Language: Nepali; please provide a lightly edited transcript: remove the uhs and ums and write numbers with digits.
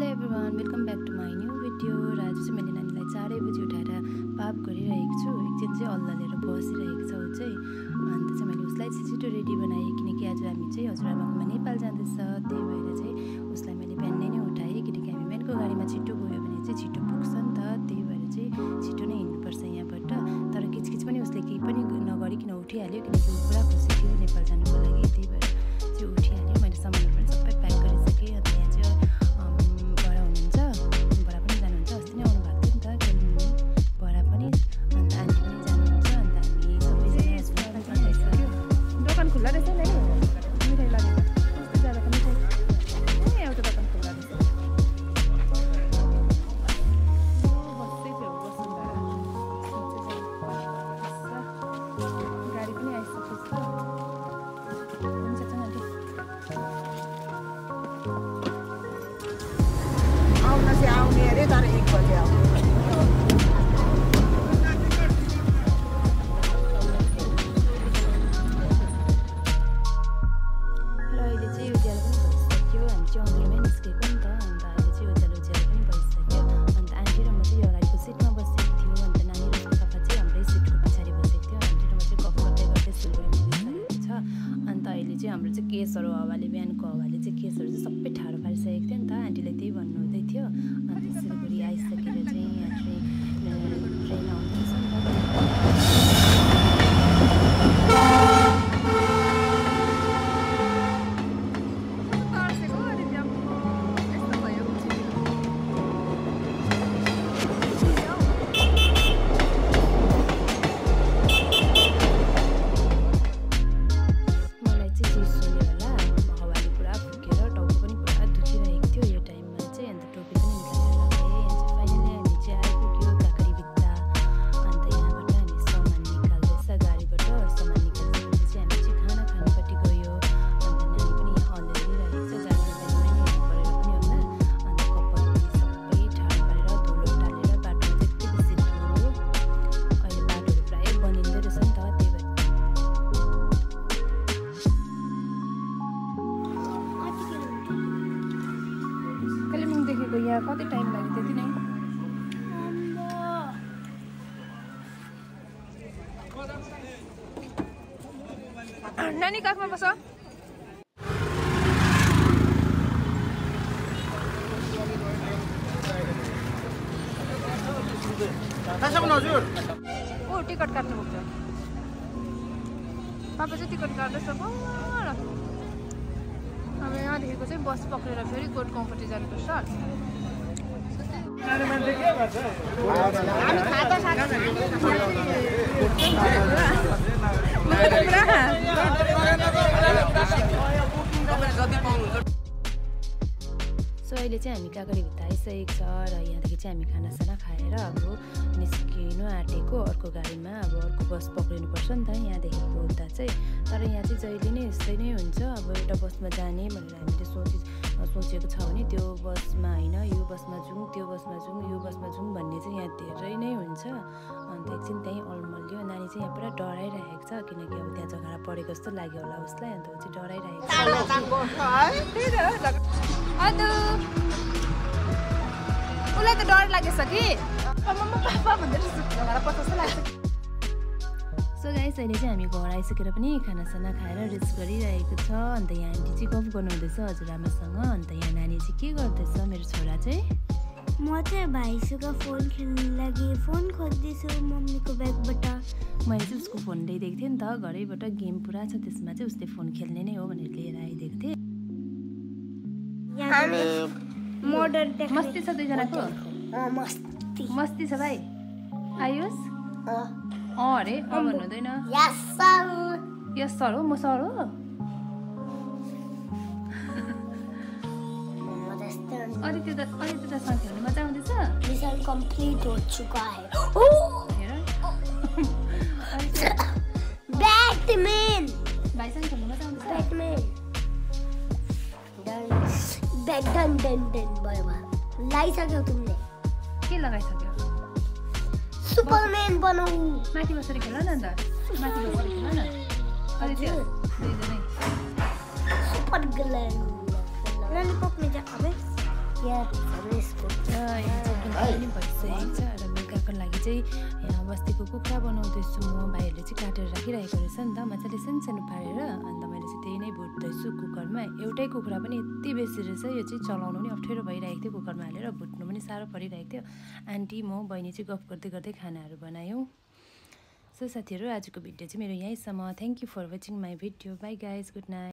Hello everyone, welcome back to my new video. र आज चाहिँ मैले नानीलाई 4 बजी उठाएर पाप गरिरहेको छु। एकछिन चाहिँ अल्ला लिएर बसिरहेको छ ऊ चाहिँ। अन्त चाहिँ मैले उसलाई छिटो रेडी बनाएँ, किनकि आज हामी चाहिँ हजुरआमाकोमा नेपाल जाँदैछ। त्यही भएर चाहिँ उसलाई मैले बिहानै नै उठाएँ, किनकि हामी बिहानको गाडीमा छिटो गयो भने चाहिँ छिटो पुग्छ नि त। त्यही भएर चाहिँ छिटो नै हिँड्नुपर्छ यहाँबाट। तर किचकिच पनि उसले केही पनि नगरिकन उठिहाल्यो, किनकि ऊ पुरा खुसी थियो नेपाल जानुको लागि। त्यही भएर चाहिँ उठिहाल्यो। मैले सामानहरू पनि सबै प्याक गरिसकेँ। अन्त यहाँ चाहिँ हाम्रो चाहिँ केसहरू हावाले बिहानको हावाले चाहिँ केसहरू चाहिँ सबै ठाडो पारिसकेको थियो नि त। आन्टीले त्यही भन्नु हुँदै थियो। अन्त सिलगढी आइसकेर चाहिँ यहाँ ट्रेन आउँदैछ नि यहाँ कति टाइम लाग्यो त्यति नै। नानी काखमा बस। ओ टिकट काट्नु पुग्छ। पापा चाहिँ टिकट काट्दैछ। अब यहाँदेखिको चाहिँ बस पक्रेर फेरि कोट कम्पटी जानुपर्छ। सो अहिले चाहिँ हामी काँक्रीभित्र आइसकेको छ र यहाँदेखि चाहिँ हामी खानासाना खाएर अब निस्किनु आँटेको। अर्को गाडीमा अब अर्को बस पक्रिनुपर्छ नि त यहाँदेखिको उता चाहिँ। तर यहाँ चाहिँ जहिले नै यस्तै नै हुन्छ। अब एउटा बसमा जाने भनेर हामीले सोचेको छ भने त्यो बसमा होइन, यो बसमा जाउँ, त्यो बसमा जाउँ, यो बसमा जाउँ भन्ने चाहिँ यहाँ धेरै नै हुन्छ। अन्त एकछिन त्यहीँ अलमल्यो। नानी चाहिँ यहाँ पुरा डराइरहेको छ, किनकि अब त्यहाँ झगडा परेको जस्तो लाग्यो होला उसलाई। अन्त ऊ चाहिँ डराइरहेको छ। उसलाई त डर लागेछ कि सो गाइस, अहिले चाहिँ हामी घर आइसकेर पनि खानासाना खाएर रेस्ट गरिरहेको छ। अन्त यहाँ आन्टी चाहिँ गफ गर्नुहुँदैछ हजुरआमासँग। अन्त यहाँ नानी चाहिँ के गर्दैछ मेरो छोरा चाहिँ? म चाहिँ भाइसँग फोन खेल्नु लागि फोन खोज्दैछु मम्मीको ब्यागबाट। मैले चाहिँ उसको फोन ल्याइदिएको थिएँ नि त घरैबाट। गेम पुरा छ त्यसमा चाहिँ, उसले फोन खेल्ने नै हो भनेर लिएर आइदिएको थिएँ। मस्ती छ दुईजनाको। मस्ती छ भाइ। आयुष अरे भन्नु हुँदैन। यस सर हो। म सर हो। अनि त्यो तसँग खेल्नु मजा आउँदैछ। मिशन कंप्लीट हो चुका है। बैटमैन भाइसँग खेल्नु मजा आउँदैछ। बैटमैन लगाइसक्यौ तुमले? के लगाइसक्यो? सुपरमैन बनाऊ। माथि बसेर खेल न अन्त। माथि बसेर खेल न। अरे त्यो दुईजनै सुपर ग्लैम लॉलीपॉप में जा अबे यार चाहिँ यहाँ बस्तीको कुखुरा बनाउँदैछु म। भाइहरूले चाहिँ काटेर राखिरहेको रहेछ नि त मजाले सानो पारेर, अन्त मैले चाहिँ त्यही नै भुट्दैछु कुकरमा। एउटै कुखुरा पनि यति बेसी रहेछ, यो चाहिँ चलाउनु पनि अप्ठ्यारो भइरहेको थियो, कुकरमा हालेर भुट्नु पनि साह्रो परिरहेको थियो। आन्टी म बहिनी चाहिँ गफ गर्दै गर्दै खानाहरू बनायौँ। सो साथीहरू, आजको भिडियो चाहिँ मेरो यहीँसम्म। Thank you for watching my video. Bye guys, good night.